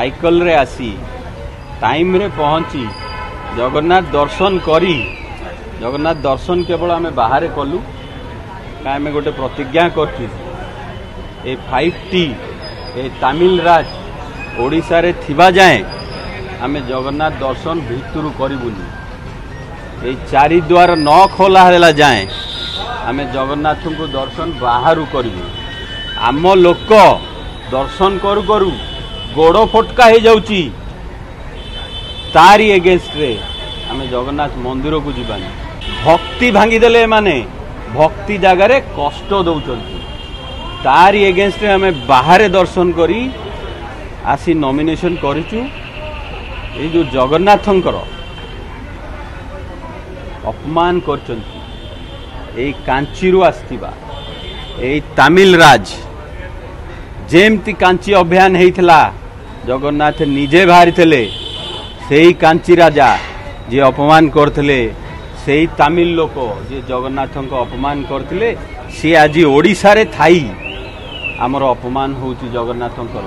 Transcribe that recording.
Cycle रे आसी time रे पहुंची जगन्नाथ दर्शन करी जगन्नाथ दर्शन केवल आम बाहर कलु आम गोटे प्रतिज्ञा कर 5T ए तमिलराज ओडिशा रे थिबा जाए आम जगन्नाथ दर्शन भितर करूनी ये 4 द्वार न खोला जाए आम जगन्नाथ को दर्शन बाहर करूँ आम लोक दर्शन करू करू गोड़ फटका हो जाउची तारी एगेंस्ट रे आम जगन्नाथ मंदिर को जीवानी भक्ति भांगीदेले माने भक्ति जगार कष्ट दौरान तारी एगेंस्ट रे आम बाहर दर्शन करी आसी नॉमिनेशन करिचु ये जो जगन्नाथंकर अपमान करचंती कांचीरू आसथिबा ए तमिलराज जेमती कांची अभियान होता जगन्नाथ निजे बाहरी थे से कांची राजा जे अपमान करते से तमिल लोक जे जगन्नाथ को अपमान करते सी आज ओडिशा रे थाई आमर अपमान होउची जगन्नाथंकर।